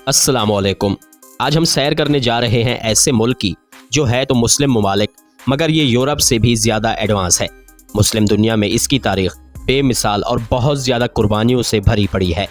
अस्सलाम वालेकुम। आज हम सैर करने जा रहे हैं ऐसे मुल्क की जो है तो मुस्लिम ममालिक, मगर ये यूरोप से भी ज़्यादा एडवांस है। मुस्लिम दुनिया में इसकी तारीख बेमिसाल और बहुत ज़्यादा कुर्बानियों से भरी पड़ी है।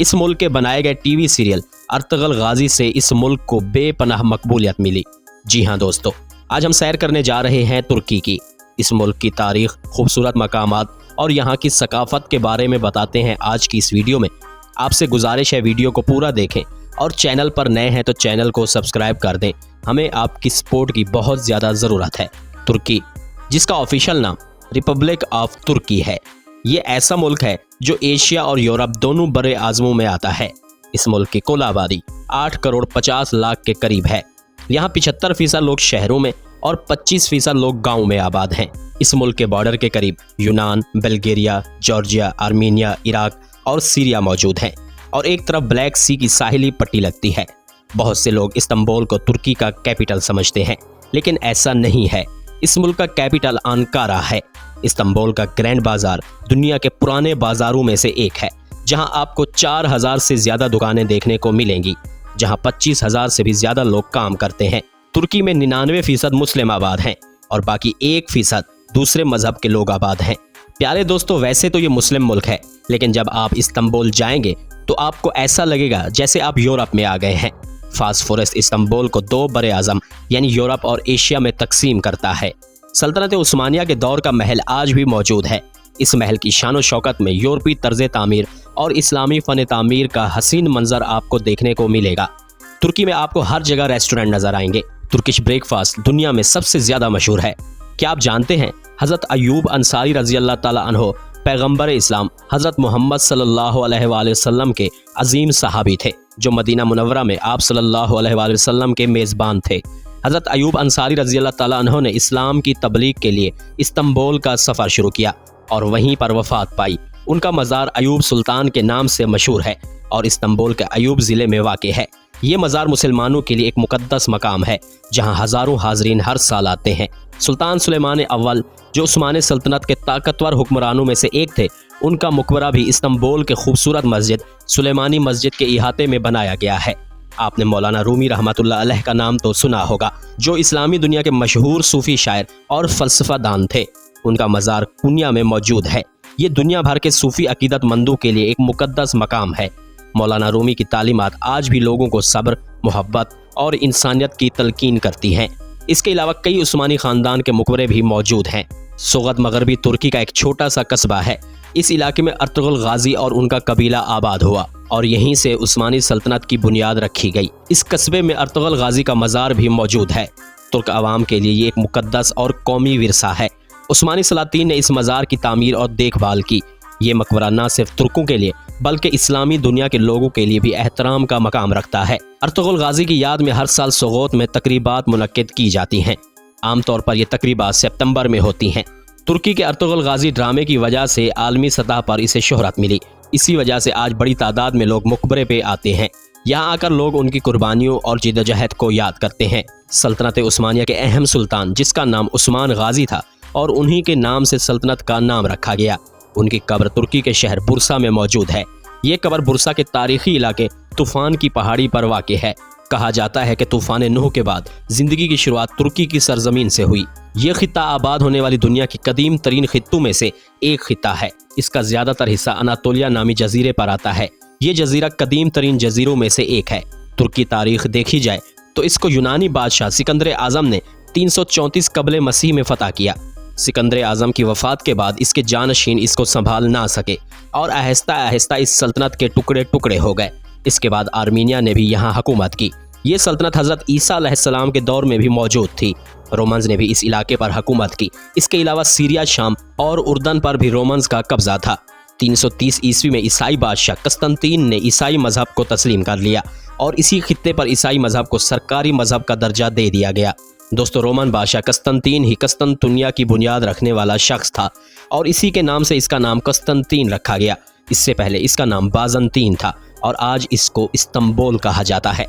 इस मुल्क के बनाए गए टीवी सीरियल अर्तुगरुल गाजी से इस मुल्क को बेपनाह मकबूलियत मिली। जी हाँ दोस्तों, आज हम सैर करने जा रहे हैं तुर्की की। इस मुल्क की तारीख, खूबसूरत मकामात और यहाँ की सकाफ़त के बारे में बताते हैं आज की इस वीडियो में। आपसे गुजारिश है वीडियो को पूरा देखें और चैनल पर नए हैं तो चैनल को सब्सक्राइब कर दें। हमें आपकी सपोर्ट की बहुत ज़्यादा ज़रूरत है। तुर्की, जिसका ऑफिशियल नाम रिपब्लिक ऑफ तुर्की है, ये ऐसा मुल्क है जो एशिया और यूरोप दोनों बड़े आज़मों में आता है। इस मुल्क की कुल आबादी 8 करोड़ 50 लाख के करीब है। यहाँ 75% लोग शहरों में और 25% लोग गाँव में आबाद हैं। इस मुल्क के बॉर्डर के करीब यूनान, बल्गेरिया, जॉर्जिया, आर्मीनिया, इराक और सीरिया मौजूद हैं और एक तरफ ब्लैक सी की साहिली पट्टी लगती है। बहुत से लोग इस्तांबुल को तुर्की का कैपिटल समझते हैं, लेकिन ऐसा नहीं है। इस मुल्क का कैपिटल अंकारा है। इस्तांबुल का ग्रैंड बाजार दुनिया के पुराने बाजारों में से एक है, जहां आपको 4000 से ज़्यादा दुकानें देखने को मिलेंगी, जहां 25,000 से भी ज़्यादा लोग काम करते हैं। तुर्की में 99% मुस्लिम आबाद हैं और बाकी 1% दूसरे मजहब के लोग आबाद हैं। प्यारे दोस्तों, वैसे तो ये मुस्लिम मुल्क है, लेकिन जब आप इस्तांबुल जाएंगे तो आपको ऐसा लगेगा जैसे आप यूरोप में आ गए हैं। फास्फोरस इस्तांबुल को 2 बड़े आज़म यानी यूरोप और एशिया में तकसीम करता है। सल्तनत उस्मानिया के दौर का महल आज भी मौजूद है। इस महल की शान शौकत में यूरोपी तर्ज तामीर और इस्लामी फ़न तामीर का हसीन मंजर आपको देखने को मिलेगा। तुर्की में आपको हर जगह रेस्टोरेंट नज़र आएंगे। तुर्किश ब्रेकफास्ट दुनिया में सबसे ज़्यादा मशहूर है। क्या आप जानते हैं हज़रत अयूब अंसारी रज़ी अल्लाह ताला अन्हो पैगंबर इस्लाम हज़रत मोहम्मद सल्लल्लाहु अलैहि वसल्लम के अजीम सहाबी थे, जो मदीना मुनव्वरा में आप सल्लल्लाहु अलैहि वसल्लम के मेज़बान थे। हज़रत अयूब अंसारी रज़ी अल्लाह ताला अन्हो ने इस्लाम की तबलीग के लिए इस्तांबुल का सफ़र शुरू किया और वहीं पर वफ़ात पाई। उनका मज़ार अयूब सुल्तान के नाम से मशहूर है और इस्तांबुल के अयूब ज़िले में वाक़ है। ये मज़ार मुसलमानों के लिए एक मुक़द्दस मकाम है, जहाँ हज़ारों हाज़रीन हर साल आते हैं। सुल्तान सुलेमान अव्वल, जो उस्मानी सल्तनत के ताकतवर हुक्मरानों में से एक थे, उनका मकबरा भी इस्तांबुल के खूबसूरत मस्जिद सुलेमानी मस्जिद के इहाते में बनाया गया है। आपने मौलाना रूमी रहमतुल्लाह अलैह का नाम तो सुना होगा, जो इस्लामी दुनिया के मशहूर सूफ़ी शायर और फ़लसफ़ादान थे। उनका मज़ार कुनिया में मौजूद है। ये दुनिया भर के सूफ़ी अक़ीदतमंदों के लिए एक मुक़द्दस मकाम है। मौलाना रूमी की तालीमात आज भी लोगों को सब्र, मोहब्बत और इंसानियत की तलकीन करती हैं। इसके अलावा कई उस्मानी ख़ानदान के मकबरे भी मौजूद हैं। सोगत मगरबी तुर्की का एक छोटा सा कस्बा है। इस इलाके में अर्तुगरुल गाजी और उनका कबीला आबाद हुआ और यहीं से उस्मानी सल्तनत की बुनियाद रखी गई। इस कस्बे में अर्तुगरुल गाजी का मज़ार भी मौजूद है। तुर्क आवाम के लिए ये एक मुक़द्दस और कौमी विरसा है। उस्मानी सलातीन ने इस मज़ार की तामीर और देखभाल की। ये मकबरा न सिर्फ तुर्कों के लिए बल्कि इस्लामी दुनिया के लोगों के लिए भी एहतराम का मकाम रखता है। अर्तुगरुल गाजी की याद में हर साल सोगोत में तकरीबात मुनक्किद की जाती हैं। आमतौर पर ये तकरीबात सितंबर में होती हैं। तुर्की के अर्तुगरुल गाजी ड्रामे की वजह से आलमी सतह पर इसे शोहरत मिली। इसी वजह से आज बड़ी तादाद में लोग मकबरे पे आते हैं। यहाँ आकर लोग उनकी कुर्बानियों और जिद्दोजहद को याद करते हैं। सल्तनत उस्मानिया के अहम सुल्तान, जिसका नाम उस्मान गाजी था और उन्हीं के नाम से सल्तनत का नाम रखा गया, उनकी कब्र तुर्की के शहर बुरसा में मौजूद है। ये कब्र बुरसा के तारीखी इलाके तूफ़ान की पहाड़ी पर वाक़ है। कहा जाता है कि तूफ़ान नूह के बाद ज़िंदगी की शुरुआत तुर्की की सरजमीन से हुई। ये खित्ता आबाद होने वाली दुनिया की कदीम तरीन खित्तों में से एक खित्ता है। इसका ज़्यादातर हिस्सा अनातोलिया नामी जजीरे पर आता है। ये जजीरा कदीम तरीन जजीरों में से एक है। तुर्की तारीख देखी जाए तो इसको यूनानी बादशाह सिकंदर आज़म ने 334 कबले मसीह में फ़तह किया। सिकंदर आज़म की वफ़ात के बाद इसके जानशीन इसको संभाल ना सके और आहिस्ता आहिस्ता इस सल्तनत के टुकड़े टुकड़े हो गए। इसके बाद आर्मीनिया ने भी यहाँ हुकूमत की। ये सल्तनत हज़रत ईसा अलैहिस्सलाम के दौर में भी मौजूद थी। रोमन्स ने भी इस इलाके पर हुकूमत की। इसके अलावा सीरिया, शाम और उर्दन पर भी रोमन्स का कब्जा था। 330 ईस्वी में ईसाई बादशाह कस्तंतीन ने ईसाई मज़हब को तस्लीम कर लिया और इसी खित्ते पर ईसाई मज़हब को सरकारी मज़हब का दर्जा दे दिया गया। दोस्तों, रोमन बादशाह कस्तंतीन ही कस्तंतुनिया की बुनियाद रखने वाला शख्स था और इसी के नाम से इसका नाम कस्तंतीन रखा गया। इससे पहले इसका नाम बाज़ंतीन था और आज इसको इस्तांबुल कहा जाता है।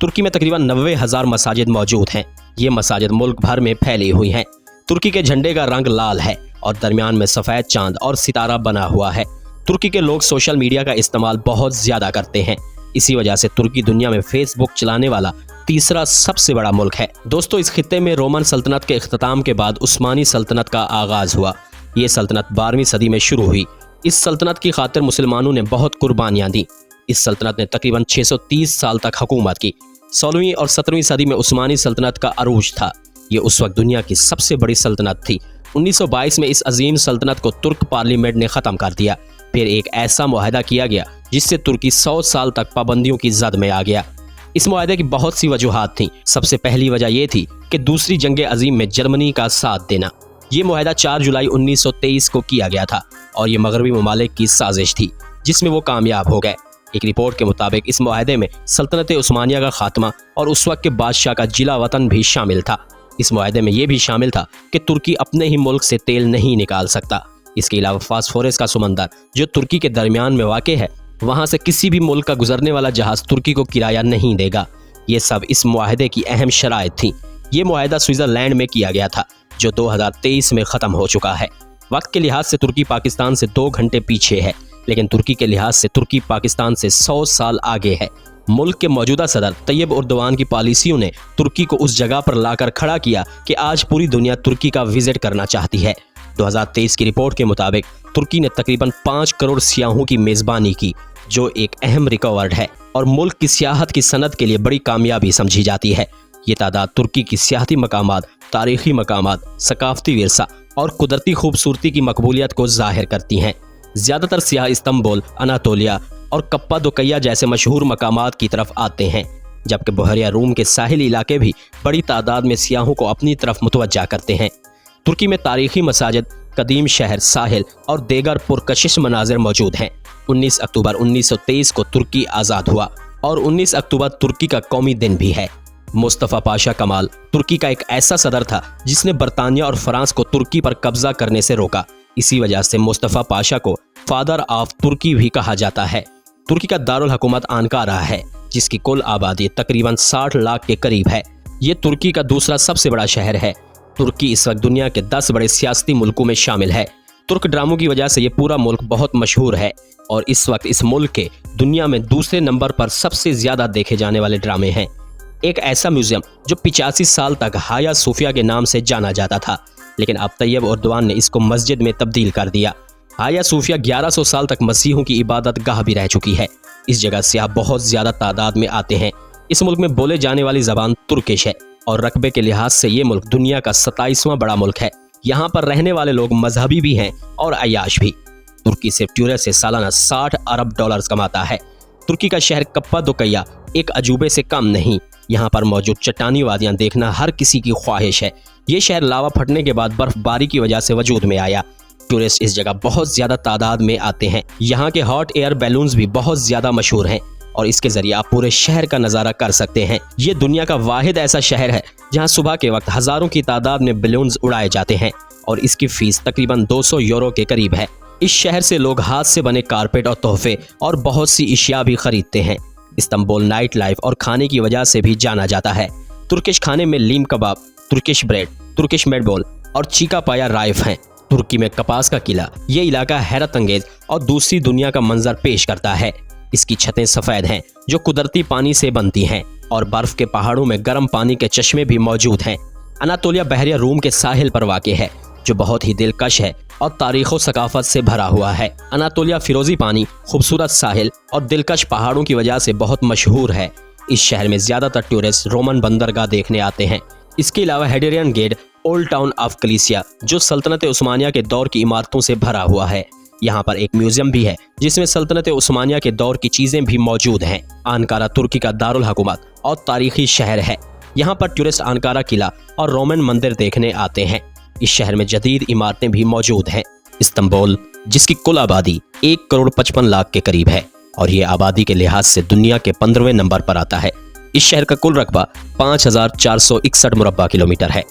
तुर्की में तकरीबन 90,000 मसाजिद मौजूद हैं। ये मसाजिद मुल्क भर में फैली हुई हैं। तुर्की के झंडे का रंग लाल है और दरमियान में सफ़ेद चांद और सितारा बना हुआ है। तुर्की के लोग सोशल मीडिया का इस्तेमाल बहुत ज़्यादा करते हैं। इसी वजह से तुर्की दुनिया में फेसबुक चलाने वाला तीसरा सबसे बड़ा मुल्क है। दोस्तों, इस खित्ते में रोमन सल्तनत के इख्तिताम के बाद उस्मानी सल्तनत का आगाज हुआ। ये सल्तनत 12वीं सदी में शुरू हुई। इस सल्तनत की खातिर मुसलमानों ने बहुत कुर्बानियां दी। इस सल्तनत ने तकरीबन 630 साल तक हुकूमत की। 16वीं और 17वीं सदी में उस्मानी सल्तनत का अरूज था। ये उस वक्त दुनिया की सबसे बड़ी सल्तनत थी। 1922 में इस अजीम सल्तनत को तुर्क पार्लियामेंट ने ख़त्म कर दिया। फिर एक ऐसा मुआहदा किया गया जिससे तुर्की 100 साल तक पाबंदियों की जद में आ गया। इस मुआहदे की बहुत सी वजूहात थीं। सबसे पहली वजह यह थी कि दूसरी जंग अजीम में जर्मनी का साथ देना। ये मुआहदा 4 जुलाई 1923 को किया गया था और ये मगरबी ममालिक की साजिश थी जिसमें वो कामयाब हो गए। एक रिपोर्ट के मुताबिक इस मुआहदे में सल्तनत उस्मानिया का खात्मा और उस वक्त के बादशाह का जिला वतन भी शामिल था। इस मुआहदे में यह भी शामिल था कि तुर्की अपने ही मुल्क से तेल नहीं निकाल सकता। इसके अलावा फास्फोरस का समंदर जो तुर्की के दरमियान में वाक़ है, वहाँ से किसी भी मुल्क का गुजरने वाला जहाज़ तुर्की को किराया नहीं देगा। ये सब इस मुआहदे की अहम शराइत थी। ये मुआहदा स्विट्ज़रलैंड में किया गया था जो 2023 में ख़त्म हो चुका है। वक्त के लिहाज से तुर्की पाकिस्तान से 2 घंटे पीछे है, लेकिन तुर्की के लिहाज से तुर्की पाकिस्तान से 100 साल आगे है। मुल्क के मौजूदा सदर तैयब उर्दवान की पॉलिसियों ने तुर्की को उस जगह पर लाकर खड़ा किया कि आज पूरी दुनिया तुर्की का विजिट करना चाहती है। 2023 की रिपोर्ट के मुताबिक तुर्की ने तकरीबन 5 करोड़ सियाहों की मेज़बानी की, जो एक अहम रिकॉर्ड है और मुल्क की सियाहत की सनत के लिए बड़ी कामयाबी समझी जाती है। ये तादाद तुर्की की सियाहती मकामात, तारीखी मकामात, सकाफती विरसा और कुदरती खूबसूरती की मकबूलियत को जाहिर करती हैं। ज़्यादातर सियाह इस्तंबुल, अनातोलिया और कप्पादोकैया जैसे मशहूर मकामात की तरफ आते हैं, जबकि बहरिया रूम के साहिली इलाके भी बड़ी तादाद में सियाहों को अपनी तरफ मुतवज्जा करते हैं। तुर्की में तारीखी मसाजिद, कदीम शहर, साहिल और देगर पुरकशिश मनाजिर मौजूद हैं। 19 अक्टूबर 1923 को तुर्की आज़ाद हुआ और 19 अक्टूबर तुर्की का कौमी दिन भी है। मुस्तफ़ा पाशा कमाल तुर्की का एक ऐसा सदर था जिसने बरतानिया और फ्रांस को तुर्की पर कब्जा करने से रोका। इसी वजह से मुस्तफ़ा पाशा को फादर ऑफ तुर्की भी कहा जाता है। तुर्की का दारुल हुकूमत अंकारा है, जिसकी कुल आबादी तकरीबन 60 लाख के करीब है। ये तुर्की का दूसरा सबसे बड़ा शहर है। तुर्की इस वक्त दुनिया के 10 बड़े सियासी मुल्कों में शामिल है। तुर्क ड्रामों की वजह से ये पूरा मुल्क बहुत मशहूर है और इस वक्त इस मुल्क के दुनिया में दूसरे नंबर पर सबसे ज़्यादा देखे जाने वाले ड्रामे हैं। एक ऐसा म्यूजियम जो 85 साल तक हाया सूफिया के नाम से जाना जाता था, लेकिन अब तैयब उर्दवान ने इसको मस्जिद में तब्दील कर दिया। हाया सूफिया 1100 साल तक मसीहों की इबादत गाह भी रह चुकी है। इस जगह सियाह बहुत ज़्यादा तादाद में आते हैं। इस मुल्क में बोले जाने वाली ज़बान तुर्किश है और रकबे के लिहाज से ये मुल्क दुनिया का 27वां बड़ा मुल्क है। यहाँ पर रहने वाले लोग मजहबी भी हैं और अय्याश भी। तुर्की सिर्फ टूरिस्ट से सालाना 60 अरब डॉलर्स कमाता है। तुर्की का शहर कप्पादोकैया एक अजूबे से कम नहीं। यहाँ पर मौजूद चट्टानी वादियाँ देखना हर किसी की ख्वाहिश है। ये शहर लावा फटने के बाद बर्फबारी की वजह से वजूद में आया। टूरिस्ट इस जगह बहुत ज़्यादा तादाद में आते हैं। यहाँ के हॉट एयर बैलून्स भी बहुत ज़्यादा मशहूर हैं और इसके ज़रिए आप पूरे शहर का नज़ारा कर सकते हैं। ये दुनिया का वाहिद ऐसा शहर है जहाँ सुबह के वक्त हज़ारों की तादाद में बैलून्स उड़ाए जाते हैं और इसकी फ़ीस तकरीबन 200 यूरो के करीब है। इस शहर से लोग हाथ से बने कारपेट और तोहफे और बहुत सी इशिया भी खरीदते हैं। इस्तांबुल नाइट लाइफ और खाने की वजह से भी जाना जाता है। तुर्किश खाने में लीम कबाब, तुर्किश ब्रेड, तुर्किश मेटबॉल और चीका पाया राइफ हैं। तुर्की में कपास का किला, ये इलाका हैरत अंगेज और दूसरी दुनिया का मंजर पेश करता है। इसकी छतें सफ़ेद हैं जो कुदरती पानी से बनती हैं और बर्फ के पहाड़ों में गर्म पानी के चश्मे भी मौजूद हैं। अनातोलिया बहरिया रूम के साहिल पर वाक़े है जो बहुत ही दिलकश है और तारीख़ व सकाफत से भरा हुआ है। अनातोलिया फिरोजी पानी, खूबसूरत साहिल और दिलकश पहाड़ों की वजह से बहुत मशहूर है। इस शहर में ज़्यादातर टूरिस्ट रोमन बंदरगाह देखने आते हैं। इसके अलावा हेडरियन गेट, ओल्ड टाउन ऑफ कलीसिया जो सल्तनत उस्मानिया के दौर की इमारतों से भरा हुआ है। यहाँ पर एक म्यूजियम भी है जिसमें सल्तनत उस्मानिया के दौर की चीज़ें भी मौजूद हैं। अंकारा तुर्की का दारुल हुकूमत और तारीखी शहर है। यहाँ पर टूरिस्ट अंकारा किला और रोमन मंदिर देखने आते हैं। इस शहर में जदीद इमारतें भी मौजूद हैं। इस्तांबुल, जिसकी कुल आबादी 1 करोड़ 55 लाख के करीब है और ये आबादी के लिहाज से दुनिया के 15वें नंबर पर आता है। इस शहर का कुल रकबा 5461 मुरब्बा किलोमीटर है।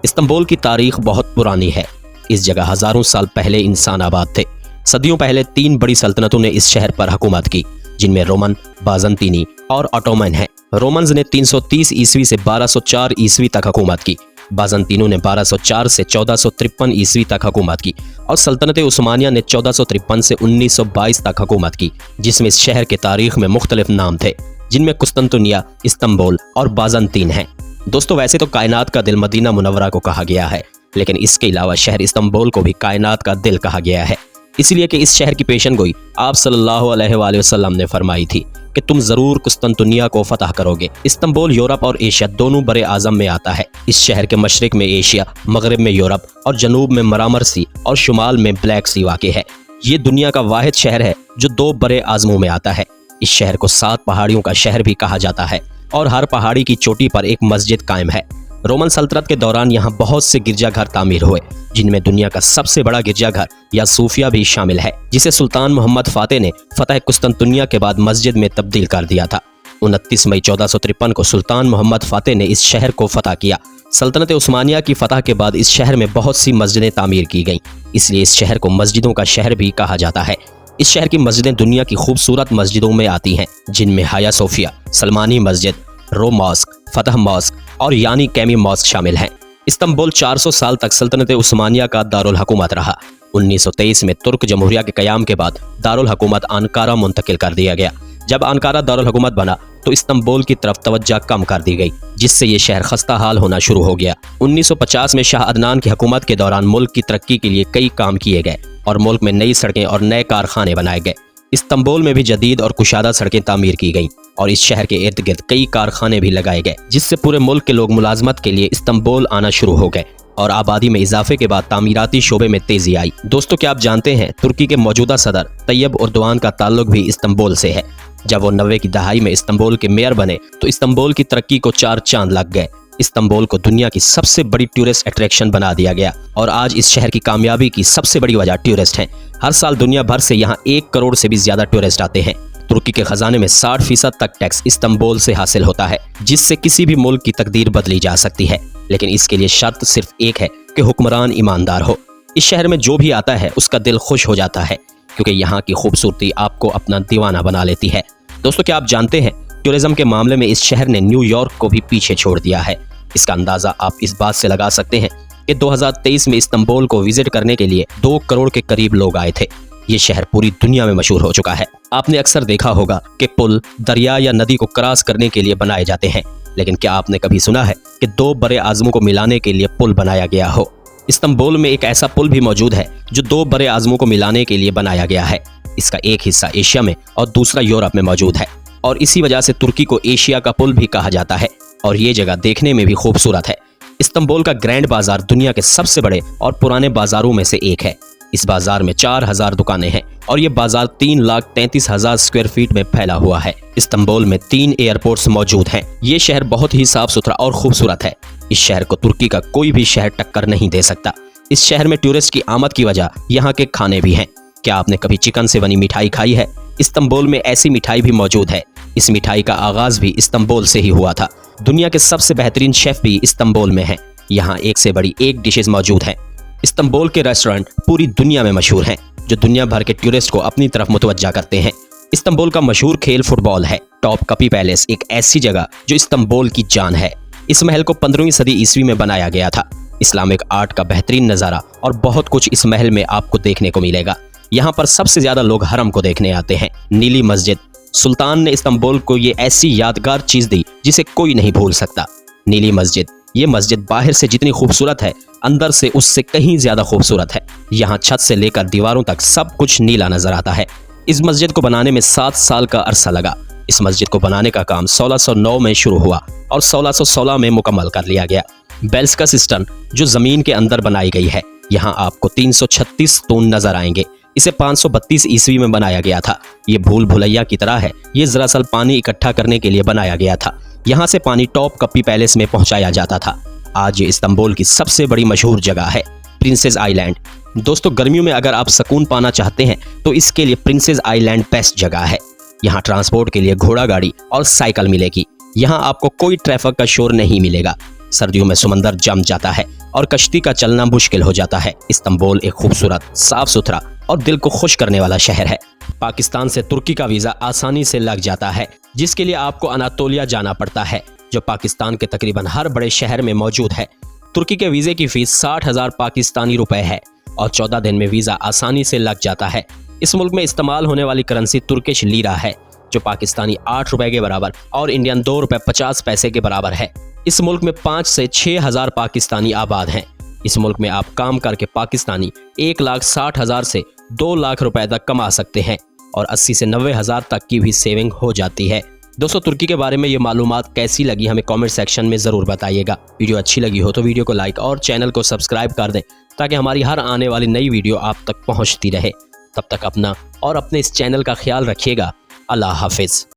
इस्तांबुल की तारीख बहुत पुरानी है। इस जगह हज़ारों साल पहले इंसान आबाद थे। सदियों पहले 3 बड़ी सल्तनतों ने इस शहर पर हुकूमत की, जिनमें रोमन, बाज़ंतीनी और ऑटोमन है। रोमन्स ने 330 ईस्वी से 1204 ईस्वी तक हुकूमत की। बाज़ंतीनों ने 1204 से 1453 ईस्वी तक हुकूमत की और सल्तनत उस्मानिया ने 1453 से 1922 तक हुकूमत की, जिसमें इस शहर के तारीख में मुख्तलिफ नाम थे, जिनमें कुस्तुनतुनिया, इस्तांबुल और बाज़ंतीन हैं। दोस्तों, वैसे तो कायनात का दिल मदीना मुनव्वरा को कहा गया है, लेकिन इसके अलावा शहर इस्तांबुल को भी कायनात का दिल कहा गया है, इसलिए कि इस शहर की पेशनगोई आप सल्लल्लाहु अलैहि वसल्लम ने फरमाई थी कि तुम ज़रूर कुस्तुनतुनिया को फतह करोगे। इस्तांबुल यूरोप और एशिया दोनों बरे आज़म में आता है। इस शहर के मशरिक में एशिया, मगरिब में यूरोप और जनूब में मरामर सी और शुमाल में ब्लैक सी वाक़ है। ये दुनिया का वाहिद शहर है जो 2 बरे आज़मों में आता है। इस शहर को 7 पहाड़ियों का शहर भी कहा जाता है और हर पहाड़ी की चोटी पर एक मस्जिद कायम है। रोमन सल्तनत के दौरान यहाँ बहुत से गिरजाघर तामीर हुए, जिनमें दुनिया का सबसे बड़ा गिरजाघर या सूफिया भी शामिल है, जिसे सुल्तान मोहम्मद फातेह ने फतह कुस्तुनतुनिया के बाद मस्जिद में तब्दील कर दिया था। 29 मई 1453 को सुल्तान मोहम्मद फातेह ने इस शहर को फतह किया। सल्तनत उस्मानिया की फतह के बाद इस शहर में बहुत सी मस्जिदें तामीर की गईं, इसलिए इस शहर को मस्जिदों का शहर भी कहा जाता है। इस शहर की मस्जिदें दुनिया की खूबसूरत मस्जिदों में आती हैं, जिनमें हाया सोफिया, सलमानी मस्जिद, रो मॉस्क, फतह मॉस्क और यानी कैमी मॉस्क शामिल हैं। इस्तांबुल 400 साल तक सल्तनत उस्मानिया का दारुल हुकूमत रहा। 1923 में तुर्क जमहूरिया के क़याम के बाद दारुल हुकूमत अंकारा मुंतकिल कर दिया गया। जब अंकारा दारुल हुकूमत बना तो इस्तांबुल की तरफ तवज्जो कम कर दी गई, जिससे ये शहर खस्ता हाल होना शुरू हो गया। 1950 में शाह अदनान की हुकूमत के दौरान मुल्क की तरक्की के लिए कई काम किए गए और मुल्क में नई सड़कें और नए कारखाने बनाए गए। इस्तांबुल में भी जदीद और कुशादा सड़कें तामीर की गईं और इस शहर के इर्द गिर्द कई कारखाने भी लगाए गए, जिससे पूरे मुल्क के लोग मुलाजमत के लिए इस्तांबुल आना शुरू हो गए और आबादी में इजाफे के बाद तामीराती शोबे में तेजी आई। दोस्तों, क्या आप जानते हैं तुर्की के मौजूदा सदर तैयब उर्दवान का ताल्लुक भी इस्तांबुल से है। जब वो 90 की दहाई में इस्तांबुल के मेयर बने तो इस्तांबुल की तरक्की को 4 चांद लग गए। इस्तांबुल को दुनिया की सबसे बड़ी टूरिस्ट अट्रैक्शन बना दिया गया और आज इस शहर की कामयाबी की सबसे बड़ी वजह टूरिस्ट हैं। हर साल दुनिया भर से यहाँ 1 करोड़ से भी ज्यादा टूरिस्ट आते हैं। तुर्की के खजाने में 60% तक टैक्स इस्तांबुल से हासिल होता है, जिससे किसी भी मुल्क की तकदीर बदली जा सकती है, लेकिन इसके लिए शर्त सिर्फ एक है कि हुक्मरान ईमानदार हो। इस शहर में जो भी आता है उसका दिल खुश हो जाता है, क्योंकि यहाँ की खूबसूरती आपको अपना दीवाना बना लेती है। दोस्तों, क्या आप जानते हैं टूरिज्म के मामले में इस शहर ने न्यूयॉर्क को भी पीछे छोड़ दिया है। इसका अंदाजा आप इस बात से लगा सकते हैं कि 2023 में इस्तांबुल को विजिट करने के लिए 2 करोड़ के करीब लोग आए थे। ये शहर पूरी दुनिया में मशहूर हो चुका है। आपने अक्सर देखा होगा कि पुल दरिया या नदी को क्रॉस करने के लिए बनाए जाते हैं, लेकिन क्या आपने कभी सुना है कि 2 बड़े आज़मों को मिलाने के लिए पुल बनाया गया हो? इस्तांबुल में एक ऐसा पुल भी मौजूद है जो 2 बड़े आज़मों को मिलाने के लिए बनाया गया है। इसका एक हिस्सा एशिया में और दूसरा यूरोप में मौजूद है और इसी वजह से तुर्की को एशिया का पुल भी कहा जाता है और ये जगह देखने में भी खूबसूरत है। इस्तांबुल का ग्रैंड बाजार दुनिया के सबसे बड़े और पुराने बाजारों में से एक है। इस बाजार में 4000 दुकानें हैं और ये बाजार 3,33,000 स्क्वायर फीट में फैला हुआ है। इस्तांबुल में 3 एयरपोर्ट्स मौजूद हैं। ये शहर बहुत ही साफ सुथरा और खूबसूरत है। इस शहर को तुर्की का कोई भी शहर टक्कर नहीं दे सकता। इस शहर में टूरिस्ट की आमद की वजह यहाँ के खाने भी हैं। क्या आपने कभी चिकन से बनी मिठाई खाई है? इस्तांबुल में ऐसी मिठाई भी मौजूद है। इस मिठाई का आगाज भी इस्तांबुल से ही हुआ था। दुनिया के सबसे बेहतरीन शेफ भी इस्तांबुल में हैं। यहाँ एक से बड़ी एक डिशेज मौजूद हैं। इस्तांबुल के रेस्टोरेंट पूरी दुनिया में मशहूर हैं, जो दुनिया भर के टूरिस्ट को अपनी तरफ मुतवज्जा करते हैं। इस्तांबुल का मशहूर खेल फुटबॉल है। टॉपकापी पैलेस एक ऐसी जगह जो इस्तांबुल की जान है। इस महल को 15वीं सदी ईस्वी में बनाया गया था। इस्लामिक आर्ट का बेहतरीन नज़ारा और बहुत कुछ इस महल में आपको देखने को मिलेगा। यहाँ पर सबसे ज्यादा लोग हरम को देखने आते हैं। नीली मस्जिद, सुल्तान ने इस्तांबुल को ये ऐसी यादगार चीज दी जिसे कोई नहीं भूल सकता। नीली मस्जिद, ये मस्जिद बाहर से जितनी खूबसूरत है, अंदर से उससे कहीं ज्यादा खूबसूरत है। यहाँ छत से लेकर दीवारों तक सब कुछ नीला नजर आता है। इस मस्जिद को बनाने में 7 साल का अरसा लगा। इस मस्जिद को बनाने का काम 1609 में शुरू हुआ और 1616 में मुकम्मल कर लिया गया। बेल्स का सिस्टम जो जमीन के अंदर बनाई गई है, यहाँ आपको 336 स्टोन नजर आएंगे। इसे 532 ईस्वी में बनाया गया था। ये भूल भुलैया की तरह है। ये दरअसल पानी इकट्ठा करने के लिए बनाया गया था। यहाँ से पानी टॉपकापी पैलेस में पहुंचाया जाता था। आज ये इस्तांबुल की सबसे बड़ी मशहूर जगह है, प्रिंसेस आइलैंड। दोस्तों, गर्मियों में अगर आप सुकून पाना चाहते हैं तो इसके लिए प्रिंसेस आइलैंड बेस्ट जगह है। यहाँ ट्रांसपोर्ट के लिए घोड़ा गाड़ी और साइकिल मिलेगी। यहाँ आपको कोई ट्रैफिक का शोर नहीं मिलेगा। सर्दियों में समंदर जम जाता है और कश्ती का चलना मुश्किल हो जाता है। इस्तांबुल एक खूबसूरत, साफ सुथरा और दिल को खुश करने वाला शहर है। पाकिस्तान से तुर्की का वीज़ा आसानी से लग जाता है, जिसके लिए आपको अनातोलिया जाना पड़ता है, जो पाकिस्तान के तकरीबन हर बड़े शहर में मौजूद है। तुर्की के वीज़े की फीस 60,000 पाकिस्तानी रुपए है और 14 दिन में वीज़ा आसानी से लग जाता है। इस मुल्क में इस्तेमाल होने वाली करेंसी तुर्किश लीरा है, जो पाकिस्तानी 8 रुपए के बराबर और इंडियन 2 रुपए 50 पैसे के बराबर है। इस मुल्क में 5 से 6,000 पाकिस्तानी आबाद हैं। इस मुल्क में आप काम करके पाकिस्तानी 1,60,000 से 2 लाख रुपए तक कमा सकते हैं और 80 से 90,000 तक की भी सेविंग हो जाती है। दोस्तों, तुर्की के बारे में ये मालूमात कैसी लगी हमें कमेंट सेक्शन में ज़रूर बताइएगा। वीडियो अच्छी लगी हो तो वीडियो को लाइक और चैनल को सब्सक्राइब कर दें ताकि हमारी हर आने वाली नई वीडियो आप तक पहुंचती रहे। तब तक अपना और अपने इस चैनल का ख्याल रखिएगा। अल्लाह हाफिज़।